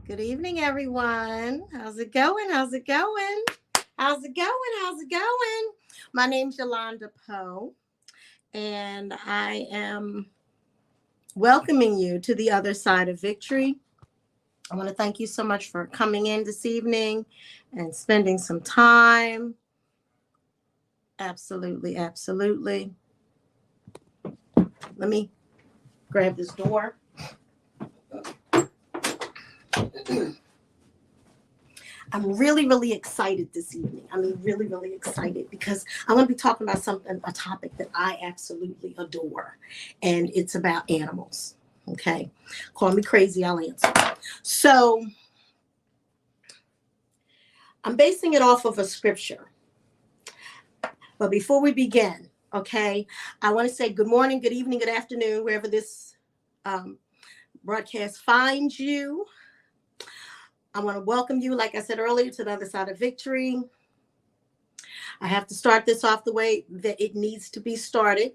Good evening, everyone. How's it going? How's it going? How's it going? How's it going? My name's Yolanda Poe, and I am welcoming you to the other side of victory. I want to thank you so much for coming in this evening and spending some time. Absolutely, absolutely. Let me grab this door. I'm really excited this evening. I mean, really excited because I want to be talking about a topic that I absolutely adore, and it's about animals. Okay, call me crazy, I'll answer. So I'm basing it off of a scripture. But before we begin, okay, I want to say good morning, good evening, good afternoon, wherever this broadcast finds you. I want to welcome you, like I said earlier, to the other side of victory. I have to start this off the way that it needs to be started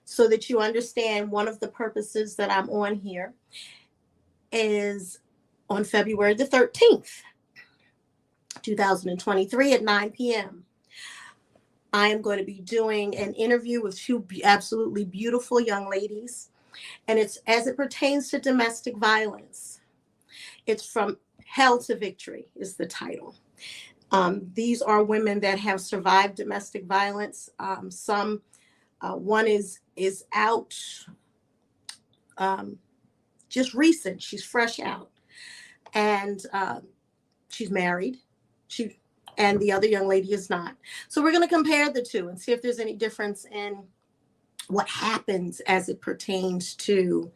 so that you understand one of the purposes that I'm on here is on February the 13th, 2023 at 9 p.m. I am going to be doing an interview with two absolutely beautiful young ladies, and it's as it pertains to domestic violence. It's from Hell to Victory is the title. These are women that have survived domestic violence. One is out just recent. She's fresh out, and she's married. And the other young lady is not. So we're going to compare the two and see if there's any difference in what happens as it pertains to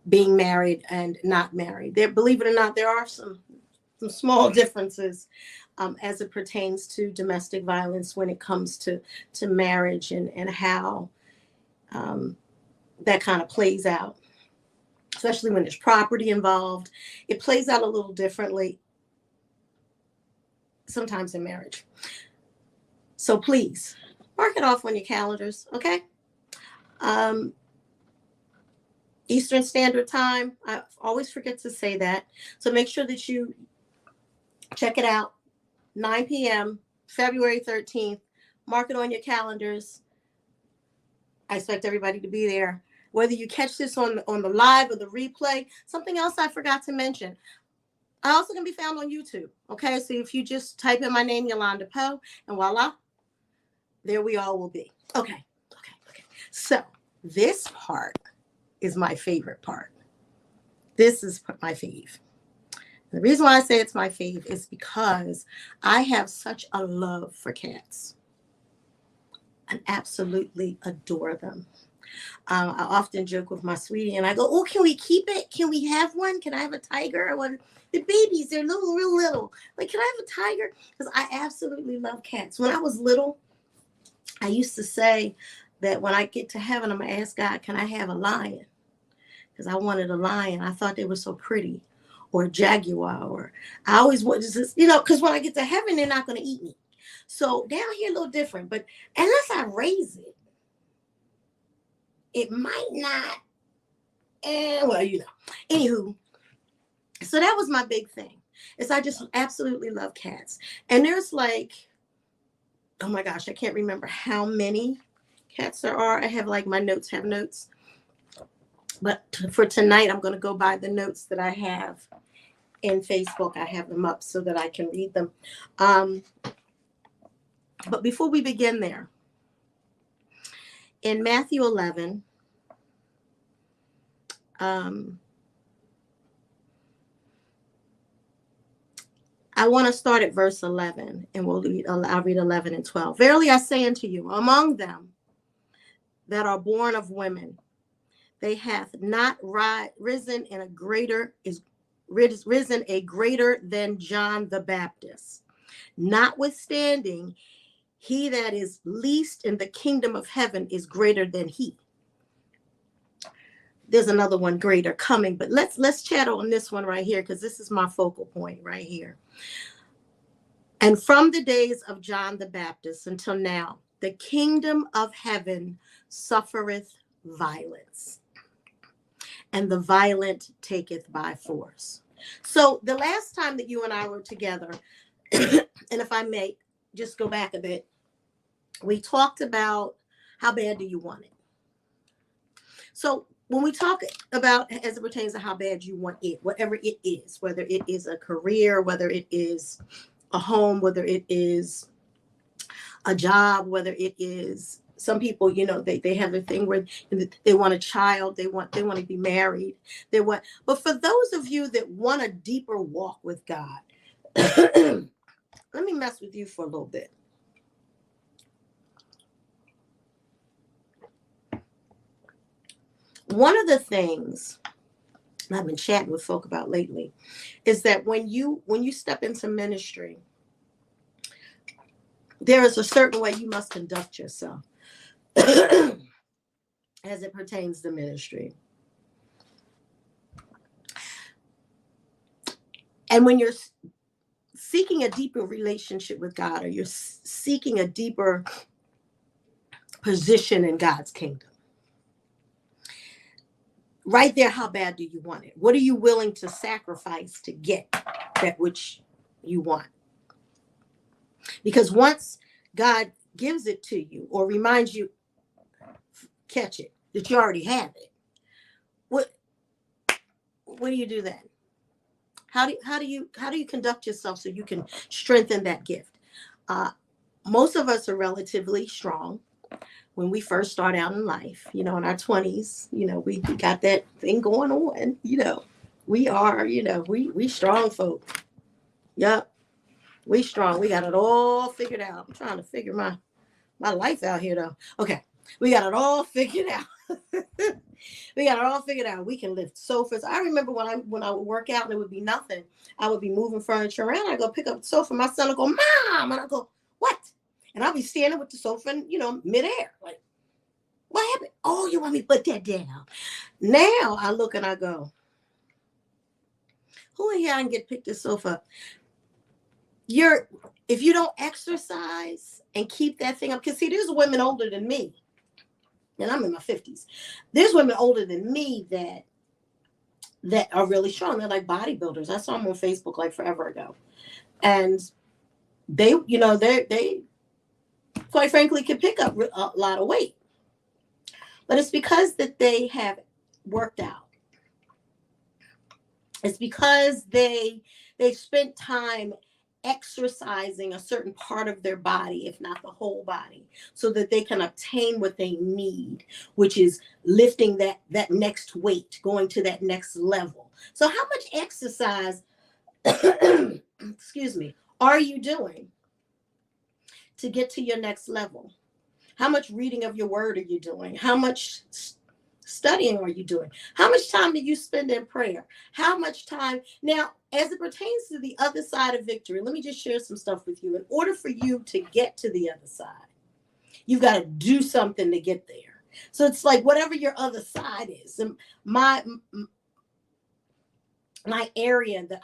being married and not married. There, believe it or not, there are some small differences as it pertains to domestic violence when it comes to marriage and how that kind of plays out, especially when there's property involved. It plays out a little differently sometimes in marriage. So please mark it off on your calendars, okay? Eastern Standard Time. I always forget to say that. So make sure that you check it out. 9 p.m., February 13th. Mark it on your calendars. I expect everybody to be there. Whether you catch this on the live or the replay. Something else I forgot to mention. I also can be found on YouTube. Okay, so if you just type in my name, Yolanda Poe, and voila, there we all will be. Okay. So this part is my favorite part. This is my fave. The reason why I say it's my fave is because I have such a love for cats. I absolutely adore them. I often joke with my sweetie and I go, oh, can we keep it? Can we have one? Can I have a tiger? I want the babies. They're real little. Like, can I have a tiger? Because I absolutely love cats. When I was little, I used to say that when I get to heaven, I'm going to ask God, can I have a lion? Because I wanted a lion. I thought they were so pretty. Or a jaguar. Or I always wanted this, because when I get to heaven, they're not going to eat me. So down here, a little different. But unless I raise it, it might not. Anywho. So that was my big thing. Is I just absolutely love cats. And there's like, oh my gosh, I can't remember how many cats there are. I have like my notes have notes. But for tonight, I'm going to go by the notes that I have in Facebook. I have them up so that I can read them. But before we begin there, in Matthew 11, I want to start at verse 11, and I'll read 11 and 12. Verily I say unto you, among them that are born of women, they hath not risen a greater than John the Baptist. Notwithstanding, he that is least in the kingdom of heaven is greater than he. There's another one greater coming, but let's chat on this one right here, because this is my focal point right here. And from the days of John the Baptist until now, the kingdom of heaven suffereth violence, and the violent taketh by force. So the last time that you and I were together, and if I may just go back a bit, we talked about how bad do you want it. So when we talk about, as it pertains to how bad you want it, whatever it is, whether it is a career, whether it is a home, whether it is a job, whether it is, some people, you know, they have a thing where they want a child, they want to be married, but for those of you that want a deeper walk with God, let me mess with you for a little bit. One of the things I've been chatting with folk about lately is that when you step into ministry, there is a certain way you must conduct yourself as it pertains to ministry. And when you're seeking a deeper relationship with God, or you're seeking a deeper position in God's kingdom, right there, how bad do you want it? What are you willing to sacrifice to get that which you want? Because once God gives it to you or reminds you, catch it, that you already have it, what do you do then? How do you conduct yourself so you can strengthen that gift? Most of us are relatively strong when we first start out in life, you know, in our 20s, you know, we got that thing going on, you know, we are, you know, we strong folk. Yep. We strong. We got it all figured out. I'm trying to figure my life out here though. Okay. We got it all figured out. We got it all figured out. We can lift sofas. I remember when I would work out and it would be nothing, I would be moving furniture around. I go pick up the sofa. My son would go, Mom. And I go, what? And I'll be standing with the sofa, you know, midair. Like, what happened? Oh, you want me to put that down? Now I look and I go, who in here I can get pick this sofa up? If you don't exercise and keep that thing up, because see, there's women older than me, and I'm in my 50s. There's women older than me that are really strong. They're like bodybuilders. I saw them on Facebook like forever ago. And they, you know, they quite frankly can pick up a lot of weight. But it's because that they have worked out. It's because they spent time exercising a certain part of their body, if not the whole body, so that they can obtain what they need, which is lifting that next weight, going to that next level. So how much exercise, excuse me, are you doing to get to your next level? How much reading of your word are you doing? How much studying are you doing? How much time do you spend in prayer? How much time? Now, as it pertains to the other side of victory, let me just share some stuff with you. In order for you to get to the other side, you've got to do something to get there. So it's like whatever your other side is. And my area that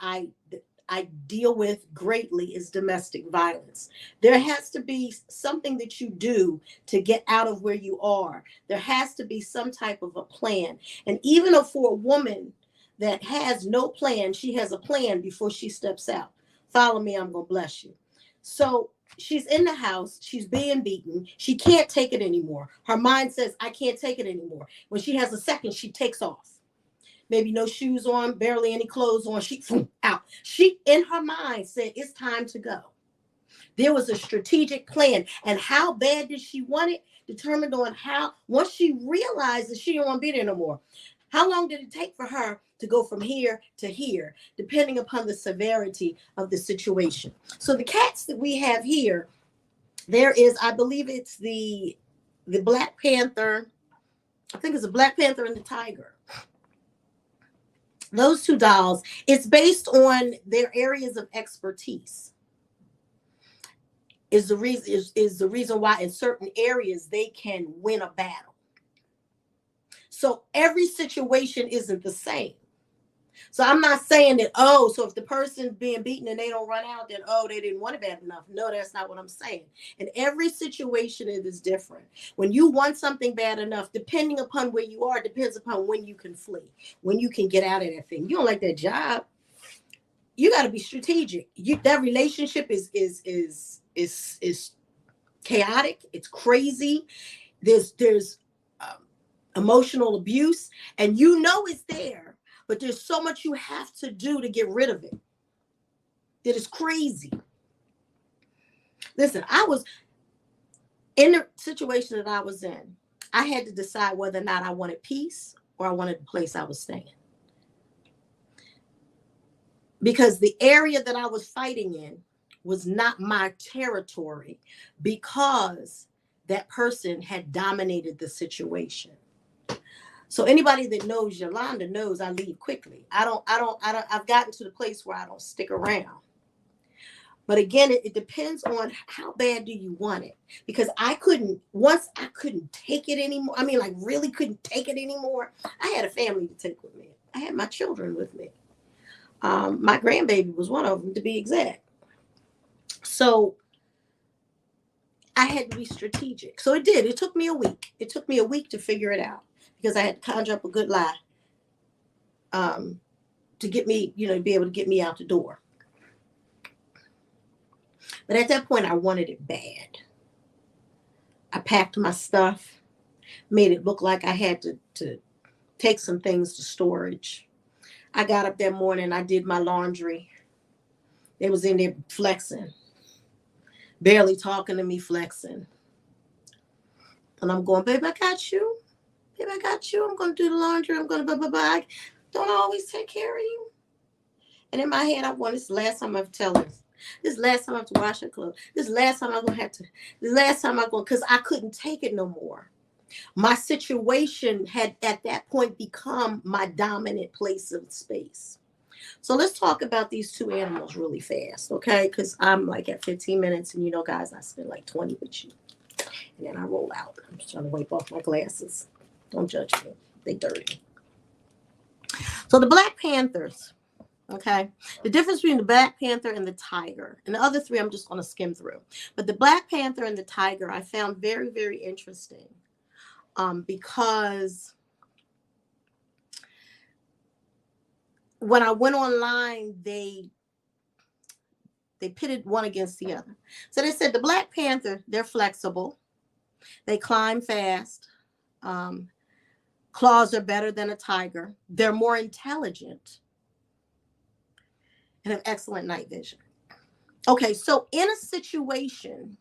I deal with greatly is domestic violence. There has to be something that you do to get out of where you are. There has to be some type of a plan. And even for a woman that has no plan, she has a plan before she steps out. Follow me, I'm going to bless you. So she's in the house. She's being beaten. She can't take it anymore. Her mind says, I can't take it anymore. When she has a second, she takes off. maybe no shoes on, barely any clothes on. She out. She, in her mind, said, it's time to go. There was a strategic plan. And how bad did she want it? Determined on how, once she realized that she didn't want to be there no more, how long did it take for her to go from here to here, depending upon the severity of the situation? So the cats that we have here, there is, I believe it's the Black Panther. I think it's a Black Panther and the tiger. Those two dolls, it's based on their areas of expertise. Is the reason why in certain areas they can win a battle. So every situation isn't the same. So I'm not saying that, oh, so if the person's being beaten and they don't run out, then, oh, they didn't want it bad enough. No, that's not what I'm saying. In every situation, it is different. When you want something bad enough, depending upon where you are, depends upon when you can flee, when you can get out of that thing. You don't like that job, you got to be strategic. That relationship is chaotic. It's crazy. There's emotional abuse, and you know it's there. But there's so much you have to do to get rid of it. It is crazy. Listen, I was in the situation that I was in. I had to decide whether or not I wanted peace or I wanted the place I was staying. Because the area that I was fighting in was not my territory, because that person had dominated the situation. So anybody that knows Yolanda knows I leave quickly. I've gotten to the place where I don't stick around. But again, it depends on how bad do you want it? Because I couldn't take it anymore. I mean, like, really couldn't take it anymore. I had a family to take with me. I had my children with me. My grandbaby was one of them, to be exact. So I had to be strategic. So it did. It took me a week. It took me a week to figure it out, because I had to conjure up a good lie to get me, be able to get me out the door. But at that point, I wanted it bad. I packed my stuff, made it look like I had to take some things to storage. I got up that morning, I did my laundry. They was in there flexing, barely talking to me, flexing. And I'm going, babe, I got you. Babe, I got you. I'm going to do the laundry. I'm going to blah, blah, blah. Don't I always take care of you? And in my head, I want, this is the last time I have to tell this. This is the last time I have to wash her clothes. This is the last time I'm going to have to. This is the last time I'm going, because I couldn't take it no more. My situation had at that point become my dominant place of space. So let's talk about these two animals really fast, okay? Because I'm like at 15 minutes, and guys, I spend like 20 with you. And then I roll out. I'm just trying to wipe off my glasses. Don't judge me. They dirty. So the Black Panthers, okay? The difference between the Black Panther and the tiger, and the other three I'm just going to skim through. But the Black Panther and the tiger I found very, very interesting. Because when I went online, they pitted one against the other. So they said the Black Panther, they're flexible. They climb fast. Claws are better than a tiger. They're more intelligent and have excellent night vision. Okay, so in a situation,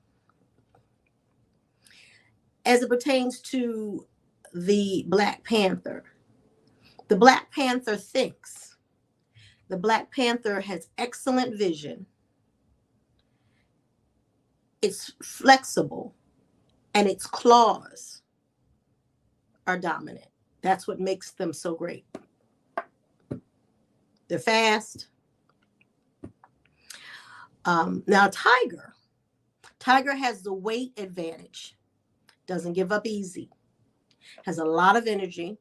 as it pertains to the Black Panther thinks. The Black Panther has excellent vision. It's flexible, and its claws are dominant. That's what makes them so great. They're fast. Now, tiger has the weight advantage. Doesn't give up easy. Has a lot of energy.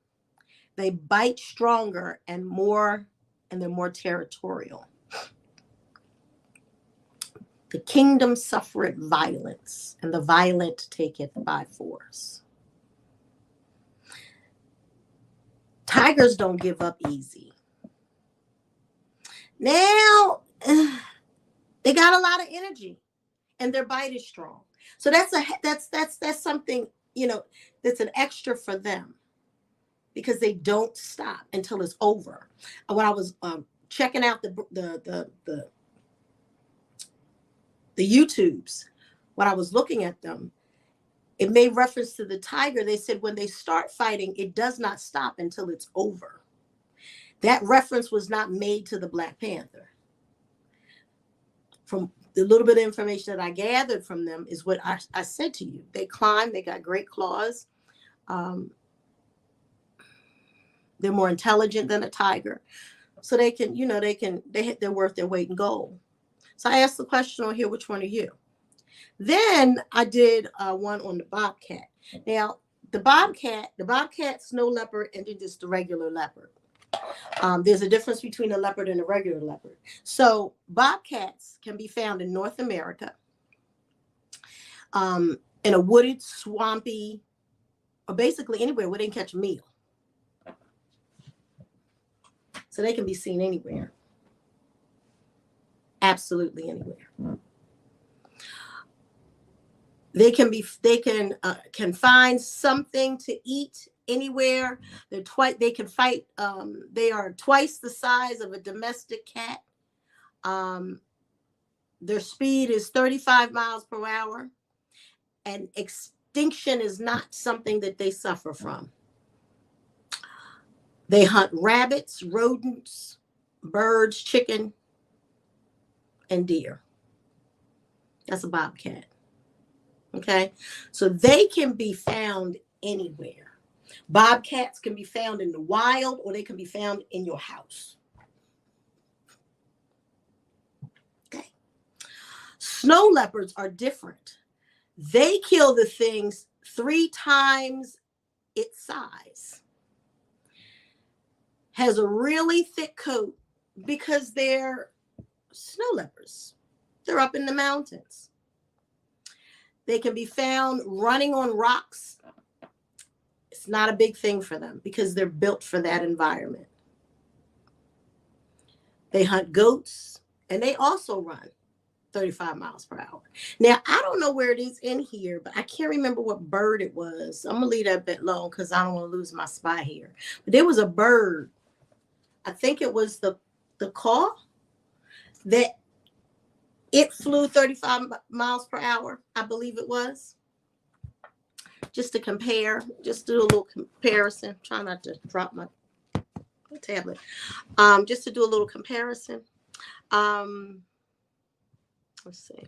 They bite stronger and they're more territorial. The kingdom suffereth violence, and the violent take it by force. Tigers don't give up easy. Now, they got a lot of energy, and their bite is strong. So that's something, that's an extra for them. because they don't stop until it's over. And when I was checking out the YouTubes, when I was looking at them, it made reference to the tiger. They said when they start fighting, it does not stop until it's over. That reference was not made to the Black Panther. From the little bit of information that I gathered from them is what I said to you. They climb, they got great claws. They're more intelligent than a tiger. So they can, they're worth their weight in gold. So I asked the question on here, which one are you? Then I did one on the bobcat. Now, the bobcat, snow leopard, and then just the regular leopard. There's a difference between a leopard and a regular leopard. So bobcats can be found in North America, in a wooded, swampy, or basically anywhere where they can catch a meal. So they can be seen anywhere. Absolutely anywhere. They can find something to eat anywhere. They can fight. They are twice the size of a domestic cat. Their speed is 35 miles per hour, and extinction is not something that they suffer from. They hunt rabbits, rodents, birds, chicken, and deer. That's a bobcat. Okay, so they can be found anywhere. Bobcats can be found in the wild, or they can be found in your house. Okay. Snow leopards are different. They kill the things 3 times its size. Has a really thick coat because they're snow leopards. They're up in the mountains. They can be found running on rocks. It's not a big thing for them because they're built for that environment. They hunt goats, and they also run 35 miles per hour. Now, I don't know where it is in here, but I can't remember what bird it was. I'm going to leave that a bit long because I don't want to lose my spot here. But there was a bird, I think it was the caw, that it flew 35 miles per hour, I believe it was. Just to compare, just do a little comparison. Try not to drop my tablet. Just to do a little comparison. Let's see.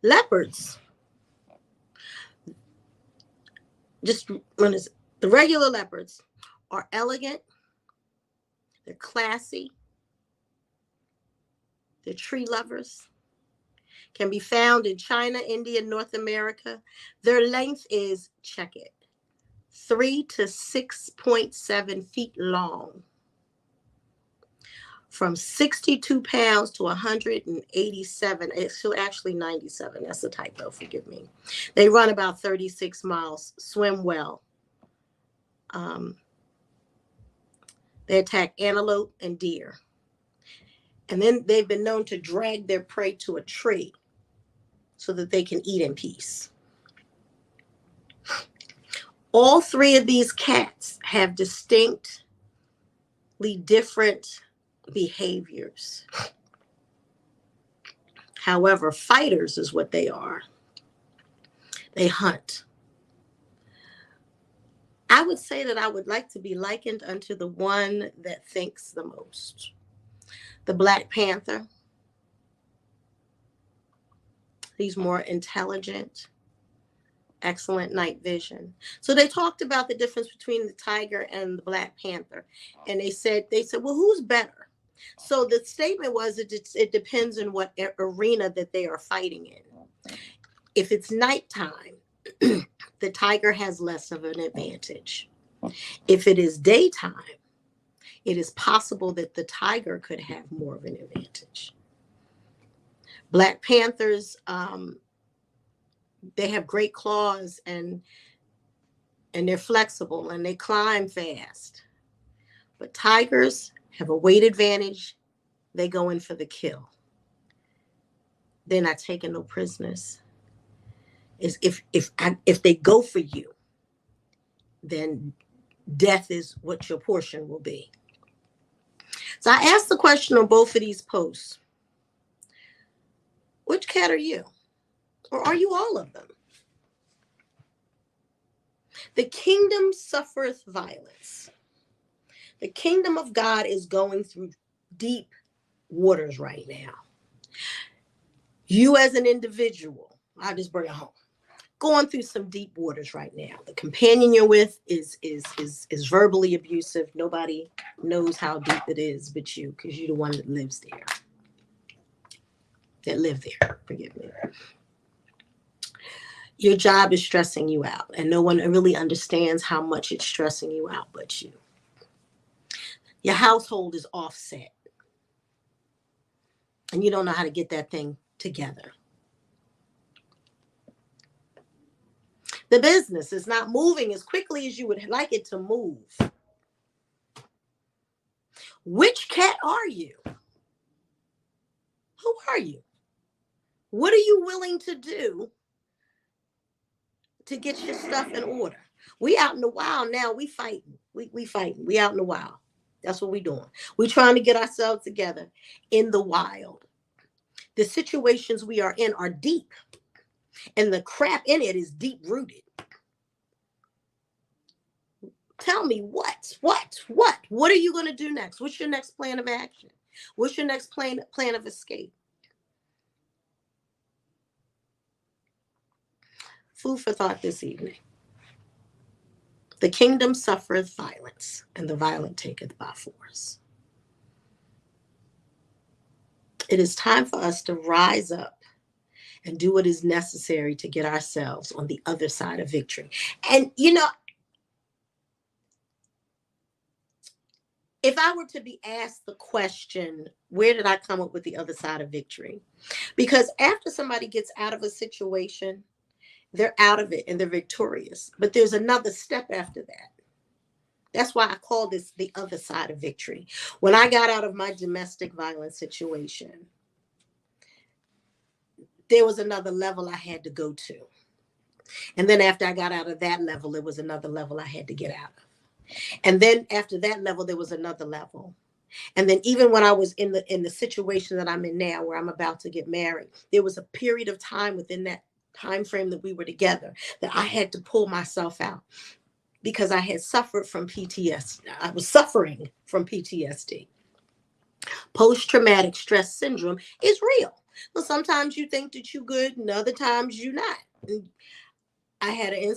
Leopards. The regular leopards are elegant. They're classy. They're tree lovers. Can be found in China, India, North America. Their length is, check it, 3 to 6.7 feet long. From 62 pounds to 187. It's actually 97. That's a typo, forgive me. They run about 36 miles, swim well. They attack antelope and deer. And then they've been known to drag their prey to a tree so that they can eat in peace. All 3 of these cats have distinctly different behaviors. However, fighters is what they are. They hunt. I would say that I would like to be likened unto the one that thinks the most. The Black Panther. He's more intelligent, excellent night vision. So they talked about the difference between the tiger and the Black Panther. And they said, well, who's better? So the statement was, it depends on what arena that they are fighting in. If it's nighttime, the tiger has less of an advantage. If it is daytime, it is possible that the tiger could have more of an advantage. Black Panthers, they have great claws and they're flexible and they climb fast. But tigers have a weight advantage. They go in for the kill. They're not taking no prisoners. If they go for you, then death is what your portion will be. So I asked the question on both of these posts, which cat are you? Or are you all of them? The kingdom suffereth violence. The kingdom of God is going through deep waters right now. You as an individual, I'll just bring it home, going through some deep waters right now. The companion you're with is verbally abusive. Nobody knows how deep it is but you, because you're the one that lives there. That live there, forgive me. Your job is stressing you out, and no one really understands how much it's stressing you out but you. Your household is offset, and you don't know how to get that thing together. The business is not moving as quickly as you would like it to move. Which cat are you? Who are you? What are you willing to do to get your stuff in order? We out in the wild now. We fighting. We fighting. We out in the wild. That's what we doing. We trying to get ourselves together in the wild. The situations we are in are deep, and the crap in it is deep rooted. Tell me what are you going to do next? What's your next plan of action? What's your next plan of escape? Food for thought this evening. The kingdom suffereth violence, and the violent taketh by force. It is time for us to rise up and do what is necessary to get ourselves on the other side of victory. And, if I were to be asked the question, where did I come up with the other side of victory? Because after somebody gets out of a situation, they're out of it and they're victorious. But there's another step after that. That's why I call this the other side of victory. When I got out of my domestic violence situation, there was another level I had to go to. And then after I got out of that level, there was another level I had to get out of. And then after that level, there was another level. And then even when I was in the situation that I'm in now, where I'm about to get married, there was a period of time within that time frame that we were together that I had to pull myself out, because I had suffered from PTSD. I was suffering from PTSD. Post-traumatic stress syndrome is real. Well, sometimes you think that you're good, and other times you're not. And I had an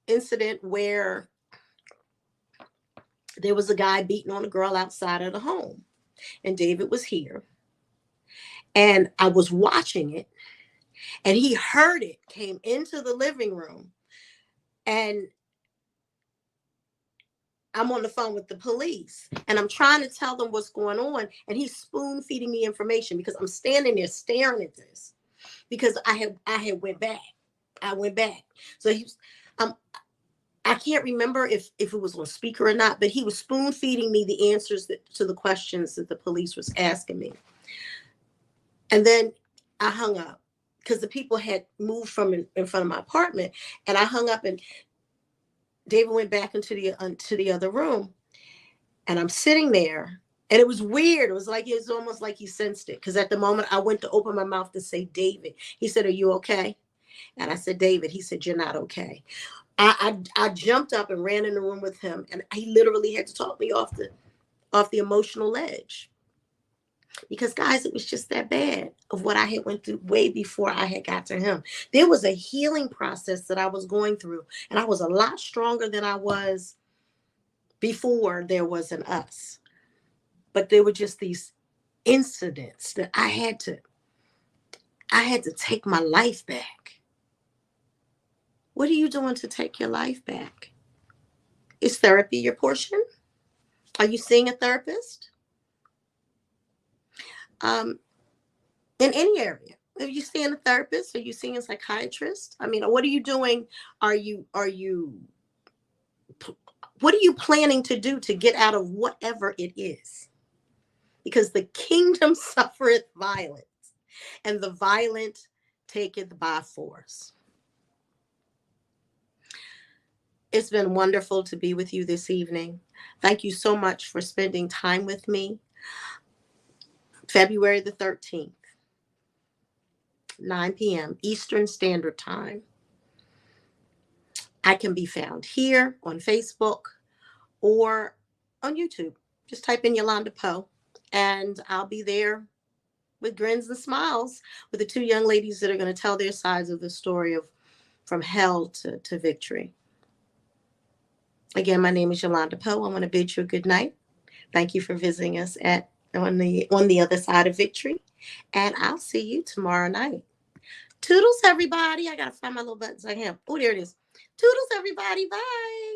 incident where there was a guy beating on a girl outside of the home, and David was here, and I was watching it, and he heard it, came into the living room, and I'm on the phone with the police, and I'm trying to tell them what's going on, and he's spoon feeding me information, because I'm standing there staring at this, because I had went back. I went back. So I can't remember if it was on speaker or not, but he was spoon feeding me the answers to the questions that the police was asking me. And then I hung up, because the people had moved from in front of my apartment, and I hung up, and David went back into the other room, and I'm sitting there, and it was weird. It was almost like he sensed it, because at the moment I went to open my mouth to say David, he said, "Are you okay?" And I said, "David." He said, "You're not okay." I jumped up and ran in the room with him, and he literally had to talk me off the emotional ledge, because guys, it was just that bad of what I had went through way before I had got to him. There was a healing process that I was going through, and I was a lot stronger than I was before there was an us. But there were just these incidents that I had to take my life back. What are you doing to take your life back? Is therapy your portion? Are you seeing a therapist? In any area. Are you seeing a therapist? Are you seeing a psychiatrist? I mean, what are you doing? What are you planning to do to get out of whatever it is? Because the kingdom suffereth violence, and the violent taketh by force. It's been wonderful to be with you this evening. Thank you so much for spending time with me. February the 13th, 9 p.m. Eastern Standard Time. I can be found here on Facebook or on YouTube. Just type in Yolanda Poe, and I'll be there with grins and smiles with the two young ladies that are going to tell their sides of the story of from hell to victory. Again, my name is Yolanda Poe. I want to bid you a good night. Thank you for visiting us on the other side of victory, and I'll see you tomorrow night. Toodles, everybody. I gotta find my little buttons. I can. Oh, there it is. Toodles, everybody. Bye.